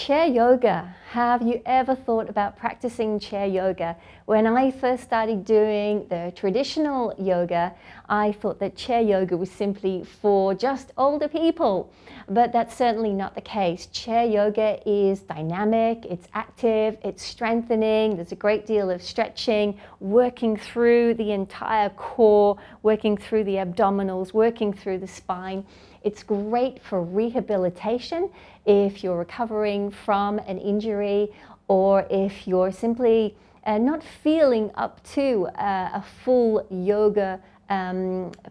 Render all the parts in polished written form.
Chair yoga. Have you ever thought about practicing chair yoga? When I first started doing the traditional yoga, I thought that chair yoga was simply for just older people, but that's certainly not the case. Chair yoga is dynamic, it's active, it's strengthening, there's a great deal of stretching, working through the entire core, working through the abdominals, working through the spine. It's great for rehabilitation if you're recovering from an injury, or if you're simply not feeling up to a full yoga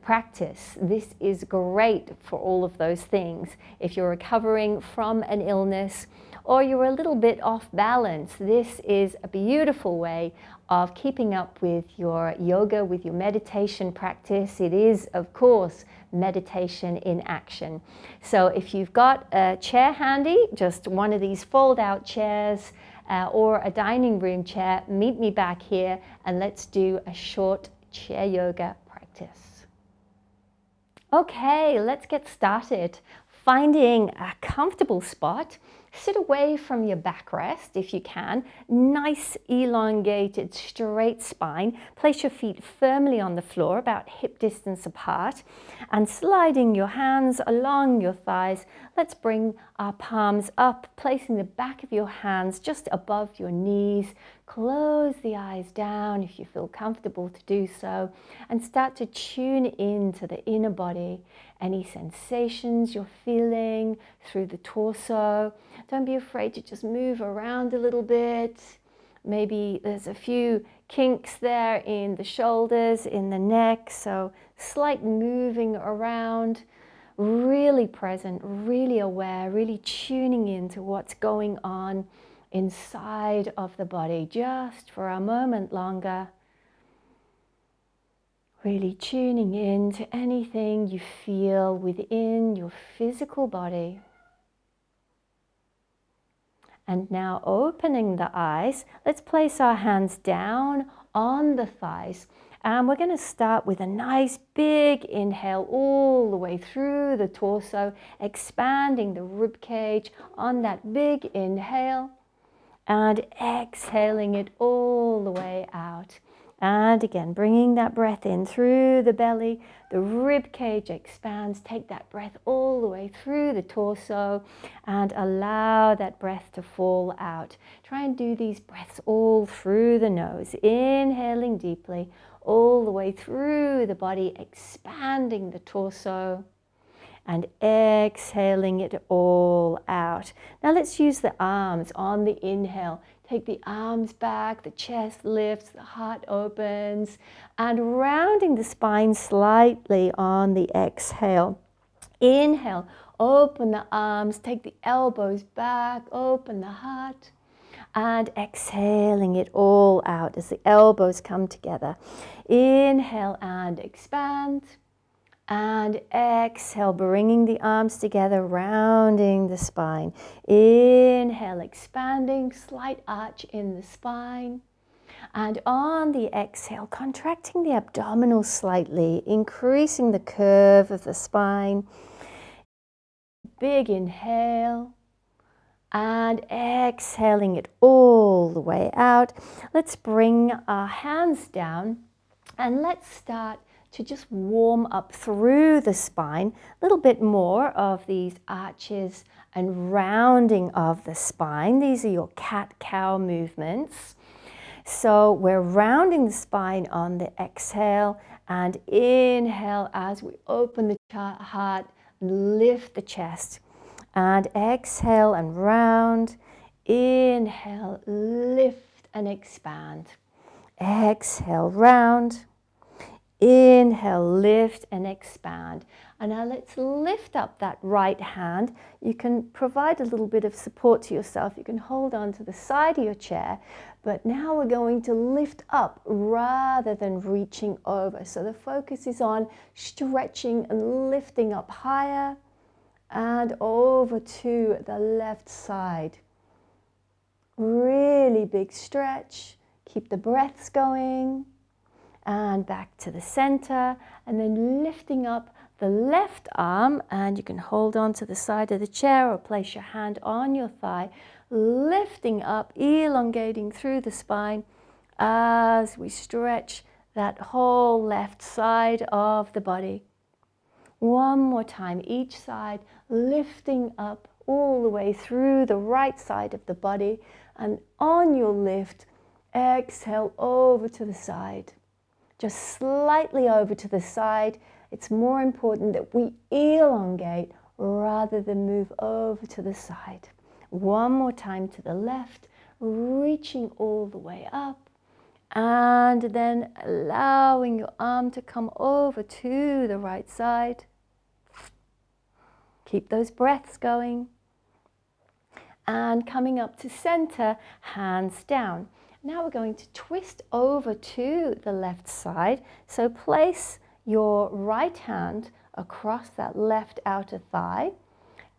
practice. This is great for all of those things. If you're recovering from an illness, or you're a little bit off balance, this is a beautiful way of keeping up with your yoga, with your meditation practice. It is, of course, meditation in action. So if you've got a chair handy, just one of these fold-out chairs or a dining room chair, meet me back here and let's do a short chair yoga practice. Okay, let's get started. Finding a comfortable spot. Sit away from your backrest if you can. Nice elongated straight spine. Place your feet firmly on the floor, about hip distance apart, and sliding your hands along your thighs. Let's bring our palms up, placing the back of your hands just above your knees. Close the eyes down if you feel comfortable to do so, and start to tune into the inner body. Any sensations you're feeling through the torso. Don't be afraid to just move around a little bit. Maybe there's a few kinks there in the shoulders, in the neck, so slight moving around. Really present, really aware, really tuning into what's going on inside of the body, just for a moment longer. Really tuning in to anything you feel within your physical body. And now opening the eyes, let's place our hands down on the thighs. And we're going to start with a nice big inhale all the way through the torso, expanding the rib cage on that big inhale, and exhaling it all the way out. And again, bringing that breath in through the belly, the rib cage expands. Take that breath all the way through the torso and allow that breath to fall out. Try and do these breaths all through the nose, inhaling deeply all the way through the body, expanding the torso, and exhaling it all out. Now let's use the arms on the inhale. Take the arms back, the chest lifts, the heart opens, and rounding the spine slightly on the exhale. Inhale, open the arms, take the elbows back, open the heart, and exhaling it all out as the elbows come together. Inhale and expand. And exhale, bringing the arms together, rounding the spine. Inhale, expanding, slight arch in the spine. And on the exhale, contracting the abdominals slightly, increasing the curve of the spine. Big inhale. And exhaling it all the way out. Let's bring our hands down and let's start to just warm up through the spine, a little bit more of these arches and rounding of the spine. These are your cat-cow movements. So we're rounding the spine on the exhale, and inhale as we open the heart, lift the chest, and exhale and round. Inhale, lift and expand. Exhale, round. Inhale, lift and expand. And now let's lift up that right hand. You can provide a little bit of support to yourself. You can hold on to the side of your chair, but now we're going to lift up rather than reaching over. So the focus is on stretching and lifting up higher and over to the left side. Really big stretch. Keep the breaths going. And back to the center, and then lifting up the left arm, and you can hold on to the side of the chair or place your hand on your thigh, lifting up, elongating through the spine as we stretch that whole left side of the body. One more time, each side, lifting up all the way through the right side of the body, and on your lift, exhale over to the side. Just slightly over to the side. It's more important that we elongate rather than move over to the side. One more time to the left, reaching all the way up, and then allowing your arm to come over to the right side. Keep those breaths going. And coming up to center, hands down. Now we're going to twist over to the left side. So place your right hand across that left outer thigh,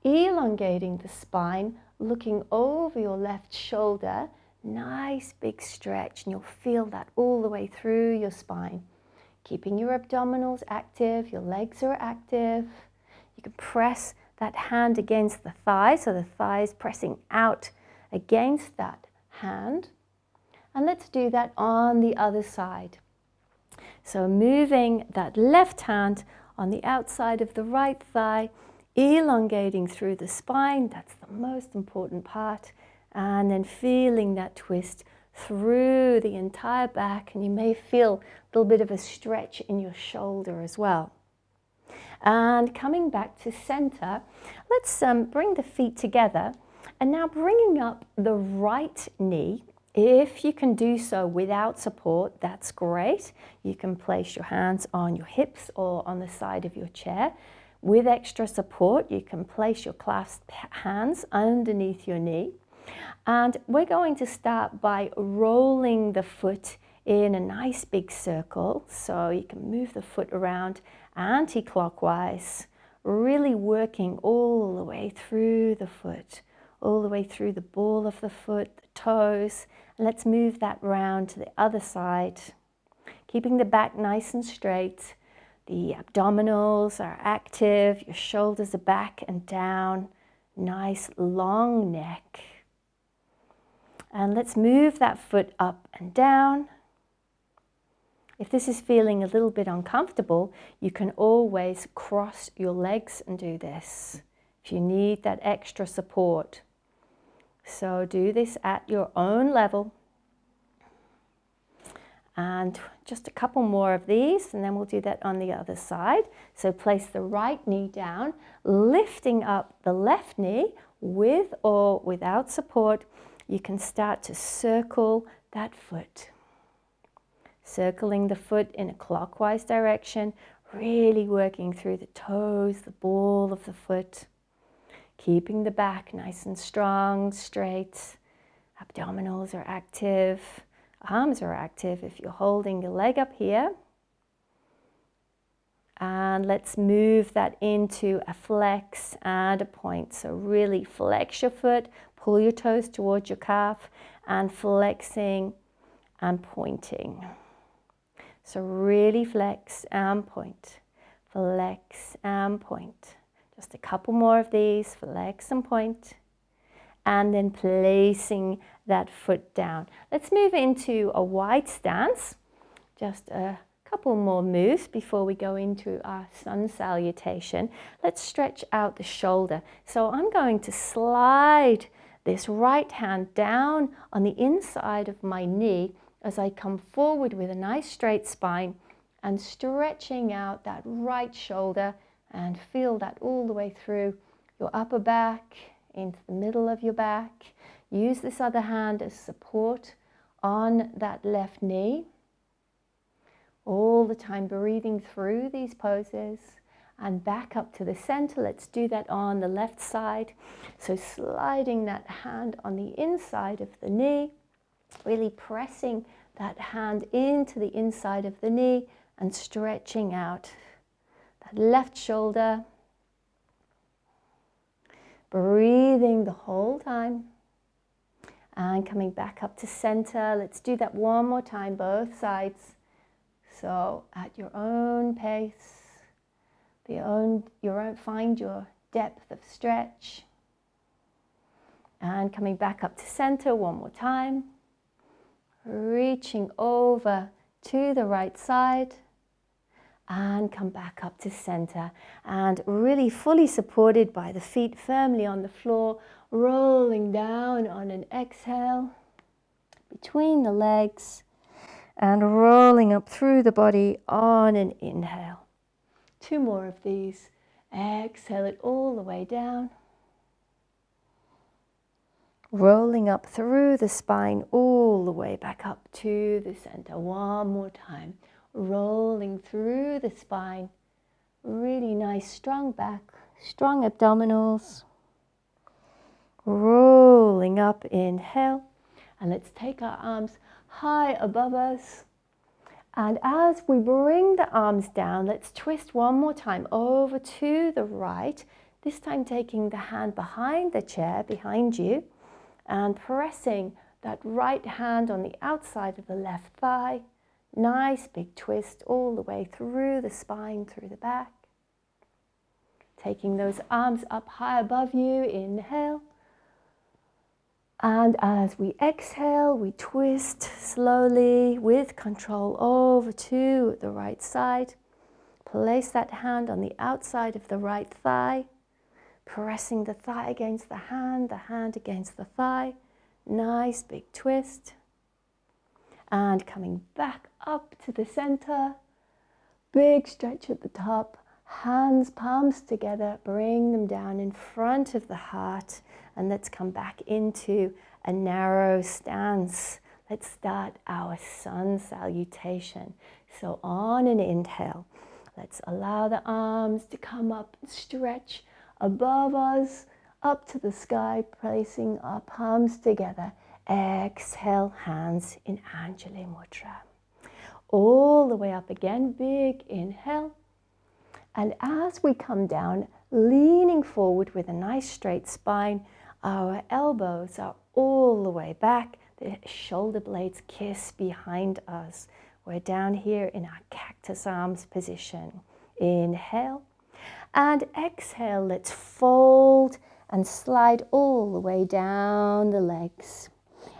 elongating the spine, looking over your left shoulder. Nice big stretch, and you'll feel that all the way through your spine. Keeping your abdominals active, your legs are active. You can press that hand against the thigh, so the thigh is pressing out against that hand. And let's do that on the other side. So moving that left hand on the outside of the right thigh, elongating through the spine, that's the most important part. And then feeling that twist through the entire back, and you may feel a little bit of a stretch in your shoulder as well. And coming back to center, let's bring the feet together, and now bringing up the right knee. If you can do so without support, that's great. You can place your hands on your hips or on the side of your chair. With extra support, you can place your clasped hands underneath your knee. And we're going to start by rolling the foot in a nice big circle. So you can move the foot around anti-clockwise, really working all the way through the foot, all the way through the ball of the foot, the toes. And let's move that round to the other side, keeping the back nice and straight. The abdominals are active, your shoulders are back and down, nice long neck. And let's move that foot up and down. If this is feeling a little bit uncomfortable, you can always cross your legs and do this if you need that extra support. So do this at your own level. And just a couple more of these, and then we'll do that on the other side. So place the right knee down, lifting up the left knee with or without support. You can start to circle that foot. Circling the foot in a clockwise direction, really working through the toes, the ball of the foot. Keeping the back nice and strong, straight. Abdominals are active. Arms are active if you're holding your leg up here. And let's move that into a flex and a point. So really flex your foot, pull your toes towards your calf, and flexing and pointing. So really flex and point, flex and point. Just a couple more of these, flex and point. And then placing that foot down. Let's move into a wide stance. Just a couple more moves before we go into our sun salutation. Let's stretch out the shoulder. So I'm going to slide this right hand down on the inside of my knee as I come forward with a nice straight spine and stretching out that right shoulder, and feel that all the way through your upper back, into the middle of your back. Use this other hand as support on that left knee. All the time breathing through these poses, and back up to the center. Let's do that on the left side. So sliding that hand on the inside of the knee, really pressing that hand into the inside of the knee and stretching out that left shoulder. Breathing the whole time. And coming back up to center. Let's do that one more time, both sides. So at your own pace, find your depth of stretch. And coming back up to center one more time. Reaching over to the right side. And come back up to center. And really fully supported by the feet firmly on the floor. Rolling down on an exhale. Between the legs. And rolling up through the body on an inhale. 2 more of these. Exhale it all the way down. Rolling up through the spine all the way back up to the center. One more time. Rolling through the spine. Really nice strong back, strong abdominals. Rolling up, inhale. And let's take our arms high above us. And as we bring the arms down, let's twist one more time over to the right. This time taking the hand behind the chair, behind you. And pressing that right hand on the outside of the left thigh. Nice big twist all the way through the spine, through the back. Taking those arms up high above you, inhale. And as we exhale, we twist slowly with control over to the right side. Place that hand on the outside of the right thigh. Pressing the thigh against the hand against the thigh. Nice big twist. And coming back up to the center. Big stretch at the top. Hands, palms together. Bring them down in front of the heart. And let's come back into a narrow stance. Let's start our sun salutation. So on an inhale, let's allow the arms to come up and stretch above us, up to the sky, placing our palms together. Exhale, hands in Anjali Mudra. All the way up again, big inhale. And as we come down, leaning forward with a nice straight spine, our elbows are all the way back. The shoulder blades kiss behind us. We're down here in our cactus arms position. Inhale. And exhale, let's fold and slide all the way down the legs.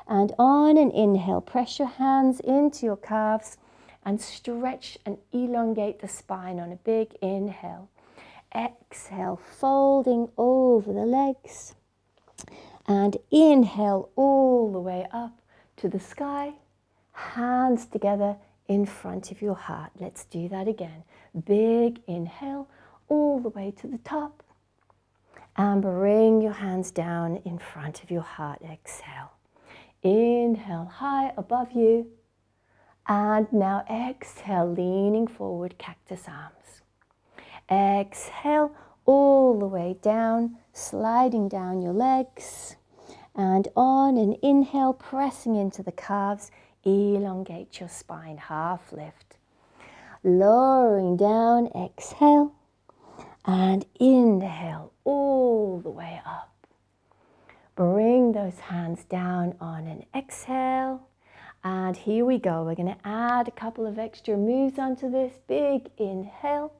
And on an inhale, press your hands into your calves and stretch and elongate the spine on a big inhale. Exhale, folding over the legs. And inhale all the way up to the sky. Hands together in front of your heart. Let's do that again. Big inhale. All the way to the top. And bring your hands down in front of your heart. Exhale. Inhale high above you. And now exhale, leaning forward, cactus arms. Exhale all the way down, sliding down your legs. And on an inhale, pressing into the calves, elongate your spine, half lift. Lowering down, exhale. And inhale all the way up. Bring those hands down on an exhale. And here we go. We're going to add a couple of extra moves onto this. Big inhale.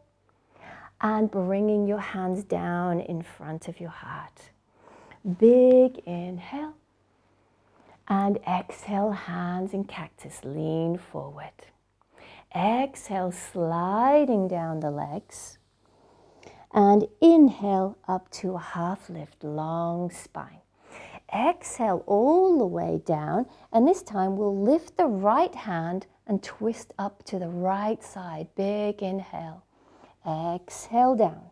And bringing your hands down in front of your heart. Big inhale. And exhale, hands in cactus. Lean forward. Exhale, sliding down the legs. And inhale up to a half lift, long spine. Exhale all the way down, and this time we'll lift the right hand and twist up to the right side. Big inhale. Exhale down.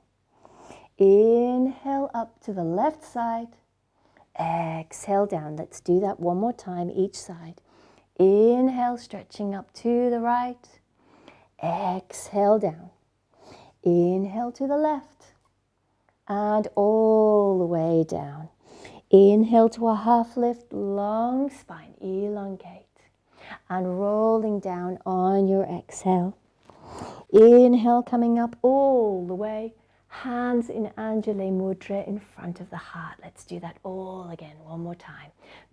Inhale up to the left side. Exhale down. Let's do that one more time each side. Inhale, stretching up to the right. Exhale down. Inhale to the left. And all the way down. Inhale to a half lift, long spine, elongate. And rolling down on your exhale. Inhale, coming up all the way. Hands in Anjali Mudra in front of the heart. Let's do that all again, one more time.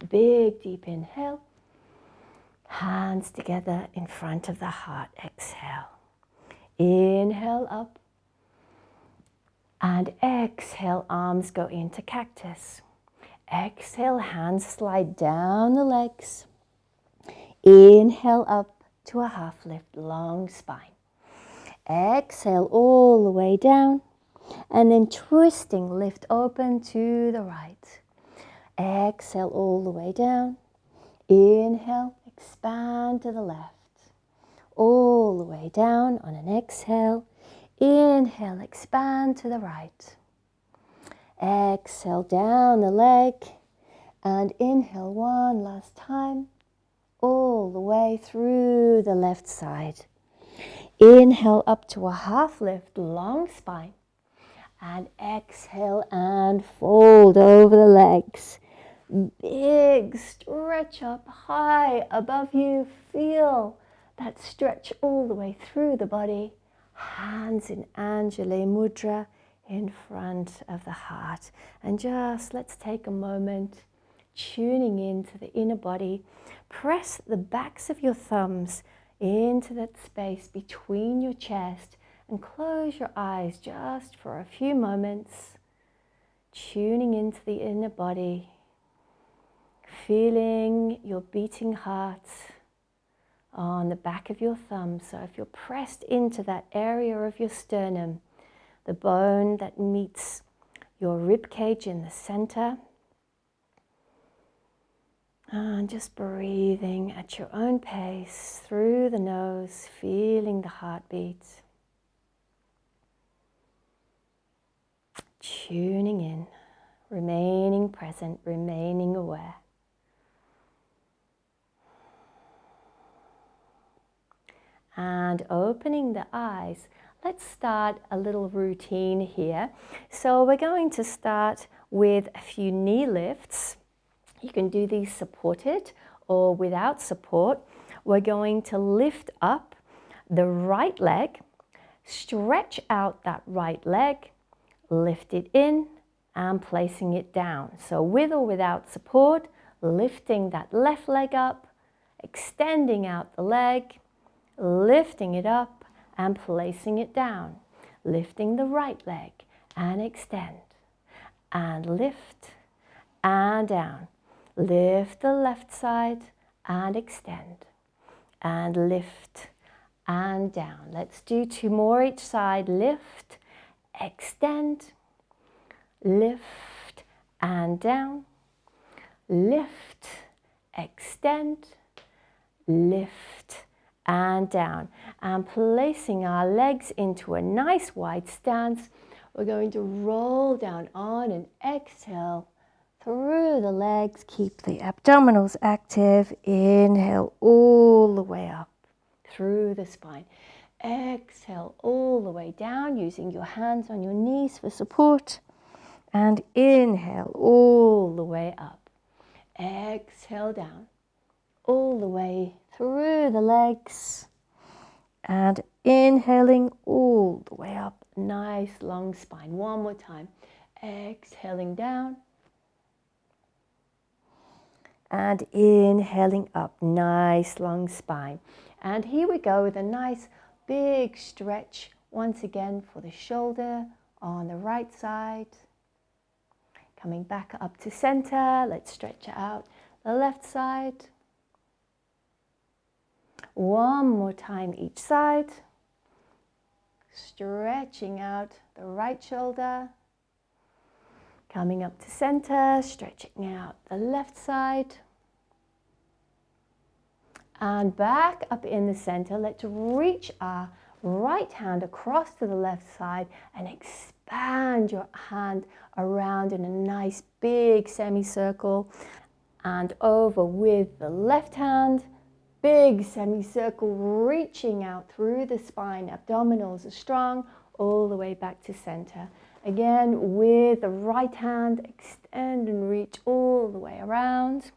Big, deep inhale. Hands together in front of the heart. Exhale. Inhale up. And exhale, arms go into cactus. Exhale, hands slide down the legs. Inhale up to a half lift, long spine. Exhale all the way down, and then twisting, lift open to the right. Exhale all the way down. Inhale, expand to the left. All the way down on an exhale. Inhale, expand to the right. Exhale down the leg, and inhale one last time, all the way through the left side. Inhale up to a half lift, long spine, and exhale and fold over the legs. Big stretch up high above you. Feel that stretch all the way through the body. Hands in Anjali Mudra in front of the heart. And just let's take a moment tuning into the inner body. Press the backs of your thumbs into that space between your chest and close your eyes just for a few moments, tuning into the inner body, feeling your beating heart on the back of your thumb. So if you're pressed into that area of your sternum, the bone that meets your rib cage in the center, and just breathing at your own pace through the nose, feeling the heartbeat, tuning in, remaining present, remaining aware. And opening the eyes, let's start a little routine here. So we're going to start with a few knee lifts. You can do these supported or without support. We're going to lift up the right leg, stretch out that right leg, lift it in and placing it down. So with or without support, lifting that left leg up, extending out the leg, lifting it up and placing it down. Lifting the right leg and extend and lift and down. Lift the left side and extend and lift and down. Let's do 2 more each side. Lift, extend, lift and down. Lift, extend, lift and down. And placing our legs into a nice wide stance, we're going to roll down on an exhale through the legs. Keep the abdominals active. Inhale all the way up through the spine. Exhale all the way down, using your hands on your knees for support. And inhale all the way up. Exhale down, all the way through the legs. And inhaling all the way up. Nice long spine. One more time. Exhaling down. And inhaling up, nice long spine. And here we go with a nice big stretch once again for the shoulder on the right side. Coming back up to center, let's stretch out the left side. One more time each side. Stretching out the right shoulder. Coming up to center, stretching out the left side. And back up in the center, let's reach our right hand across to the left side and expand your hand around in a nice big semicircle and over with the left hand. Big semicircle, reaching out through the spine. Abdominals are strong, all the way back to center. Again, with the right hand, extend and reach all the way around,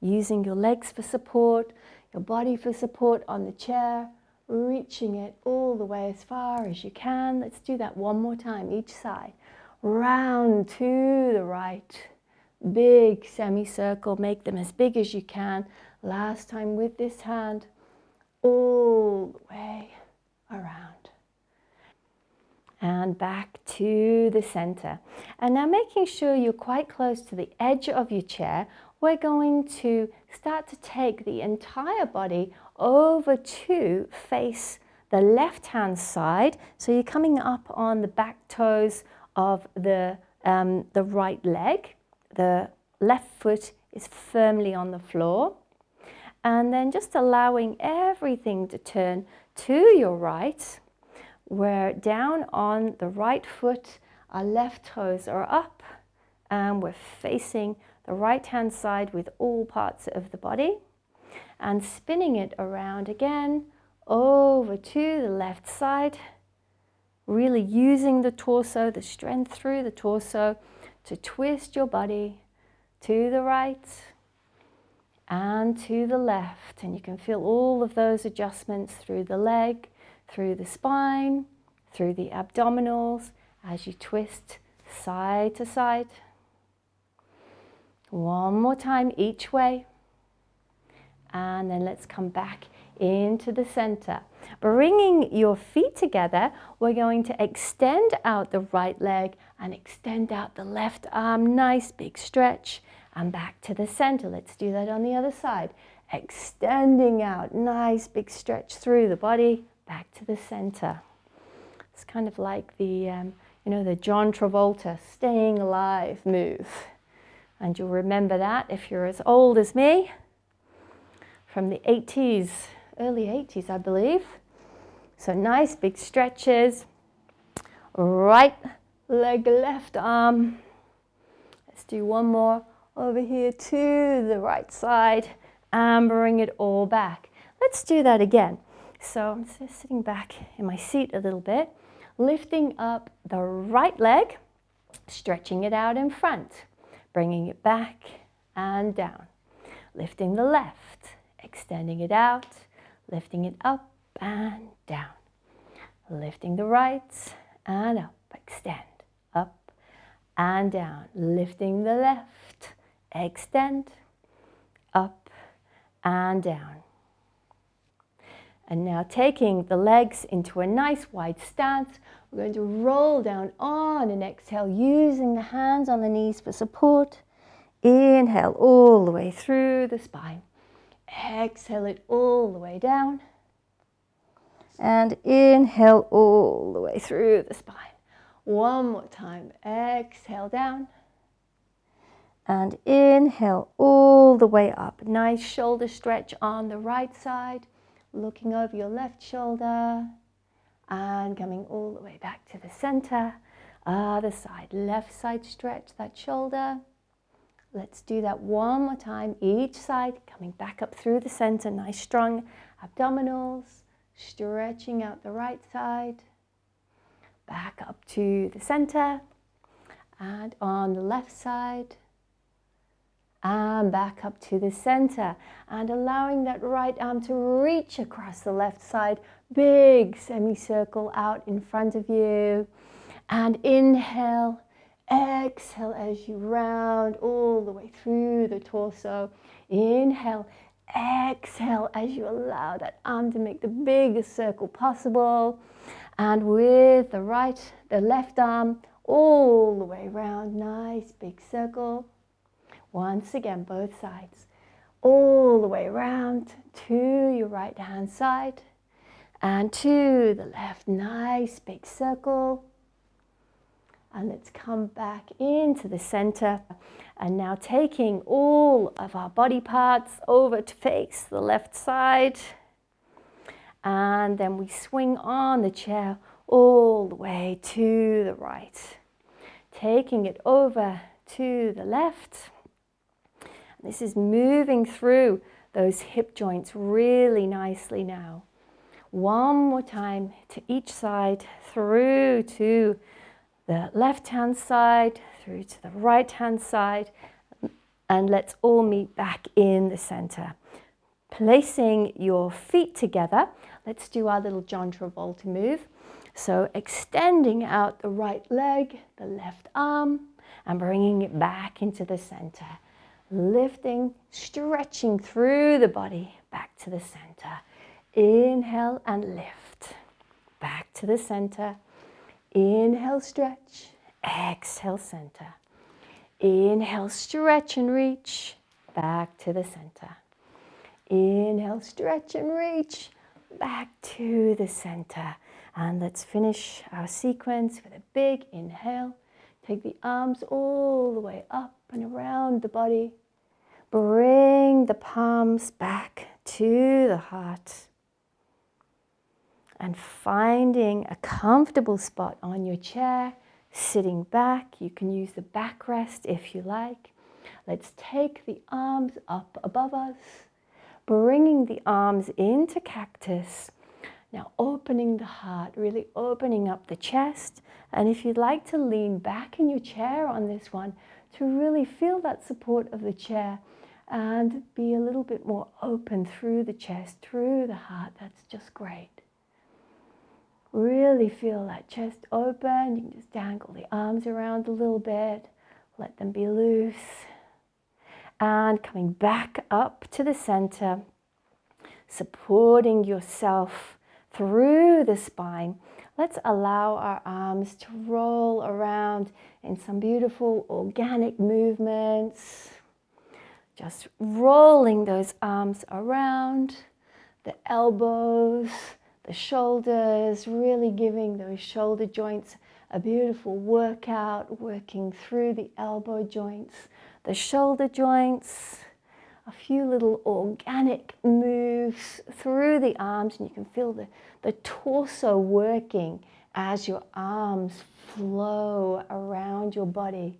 using your legs for support, your body for support on the chair, reaching it all the way as far as you can. Let's do that one more time, each side. Round to the right. Big semicircle, make them as big as you can. Last time with this hand, all the way around. and back to the center. And now making sure you're quite close to the edge of your chair, we're going to start to take the entire body over to face the left-hand side. So you're coming up on the back toes of the right leg. The left foot is firmly on the floor. And then just allowing everything to turn to your right. We're down on the right foot, our left toes are up, and we're facing the right-hand side with all parts of the body. And spinning it around again, over to the left side, really using the torso, the strength through the torso to twist your body to the right and to the left. And you can feel all of those adjustments through the leg, through the spine, through the abdominals as you twist side to side. One more time each way. And then let's come back into the center. Bringing your feet together, we're going to extend out the right leg and extend out the left arm. Nice big stretch. And back to the center. Let's do that on the other side. Extending out, nice big stretch through the body, back to the center. It's kind of like the, the John Travolta staying alive move. And you'll remember that if you're as old as me, from the 80s, early 80s, I believe. So nice big stretches. Right leg, left arm. Let's do one more over here to the right side and bring it all back. Let's do that again. So I'm just sitting back in my seat a little bit, lifting up the right leg, stretching it out in front, bringing it back and down. Lifting the left, extending it out, lifting it up and down. Lifting the right and up, extend, up and down. Lifting the left, extend, up and down. And now taking the legs into a nice wide stance, we're going to roll down on an exhale, using the hands on the knees for support. Inhale all the way through the spine. Exhale it all the way down. And inhale all the way through the spine. One more time. Exhale down. And inhale all the way up. Nice shoulder stretch on the right side. Looking over your left shoulder. And coming all the way back to the center. Other side. Left side stretch that shoulder. Let's do that one more time, each side, coming back up through the center, nice strong abdominals, stretching out the right side, back up to the center, and on the left side, and back up to the center, and allowing that right arm to reach across the left side, big semicircle out in front of you, and inhale. Exhale as you round all the way through the torso. Inhale, exhale as you allow that arm to make the biggest circle possible. And with the left arm all the way around, nice big circle. Once again, both sides. All the way around to your right hand side and to the left, nice big circle. And let's come back into the center. And now taking all of our body parts over to face the left side. And then we swing on the chair all the way to the right. Taking it over to the left. This is moving through those hip joints really nicely now. One more time to each side, through to the left-hand side, through to the right-hand side, and let's all meet back in the center. Placing your feet together, let's do our little John Travolta move. So extending out the right leg, the left arm, and bringing it back into the center. Lifting, stretching through the body, back to the center. Inhale and lift, back to the center. Inhale, stretch. Exhale, center. Inhale, stretch and reach. Back to the center. Inhale, stretch and reach. Back to the center. And let's finish our sequence with a big inhale. Take the arms all the way up and around the body. Bring the palms back to the heart. And finding a comfortable spot on your chair, sitting back. You can use the backrest if you like. Let's take the arms up above us, bringing the arms into cactus. Now opening the heart, really opening up the chest. And if you'd like to lean back in your chair on this one, to really feel that support of the chair and be a little bit more open through the chest, through the heart, that's just great. Really feel that chest open. You can just dangle the arms around a little bit, let them be loose. And coming back up to the center, supporting yourself through the spine. Let's allow our arms to roll around in some beautiful organic movements. Just rolling those arms around, the elbows, the shoulders, really giving those shoulder joints a beautiful workout, working through the elbow joints, the shoulder joints, a few little organic moves through the arms, and you can feel the torso working as your arms flow around your body.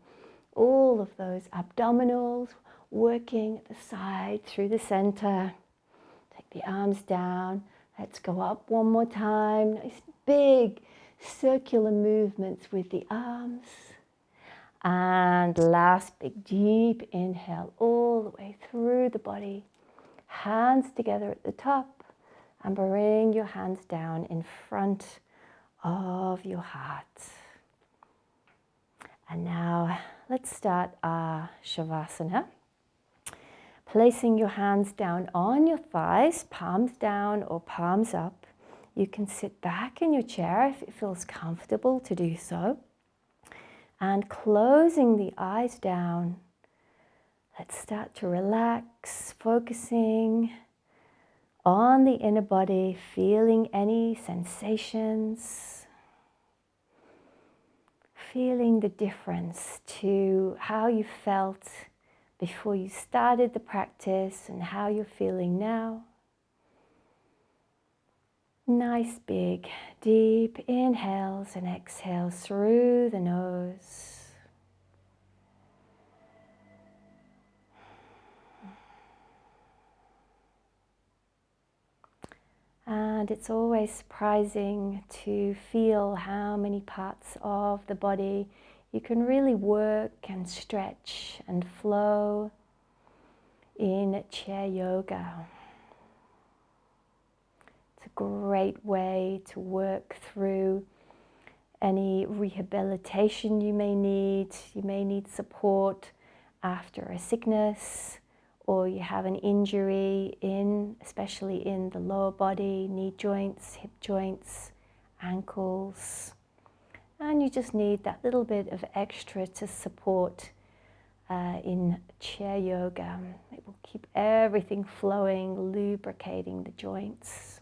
All of those abdominals working at the side, through the center. Take the arms down. Let's go up one more time. Nice big circular movements with the arms. And last big deep inhale all the way through the body. Hands together at the top and bring your hands down in front of your heart. And now let's start our Shavasana. Placing your hands down on your thighs, palms down or palms up. You can sit back in your chair if it feels comfortable to do so. And closing the eyes down, let's start to relax, focusing on the inner body, feeling any sensations, feeling the difference to how you felt before you started the practice and how you're feeling now. Nice big deep inhales and exhales through the nose. And it's always surprising to feel how many parts of the body you can really work and stretch and flow in chair yoga. It's a great way to work through any rehabilitation you may need. You may need support after a sickness, or you have an injury especially in the lower body, knee joints, hip joints, ankles. And you just need that little bit of extra to support in chair yoga. It will keep everything flowing, lubricating the joints.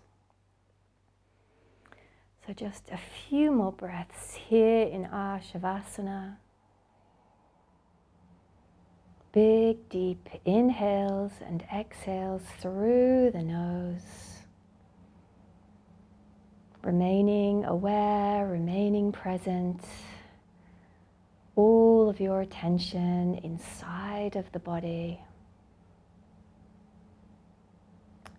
So just a few more breaths here in our Shavasana. Big, deep inhales and exhales through the nose. Remaining aware, remaining present. All of your attention inside of the body.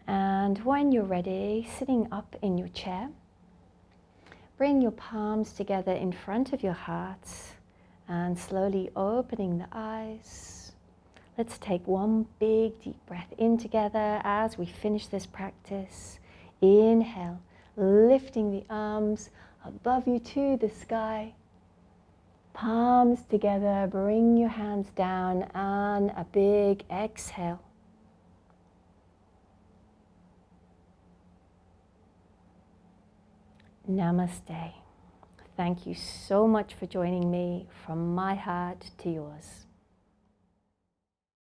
And when you're ready, sitting up in your chair, bring your palms together in front of your heart and slowly opening the eyes. Let's take one big deep breath in together as we finish this practice. Inhale, lifting the arms above you to the sky. Palms together, bring your hands down, and a big exhale. Namaste. Thank you so much for joining me from my heart to yours.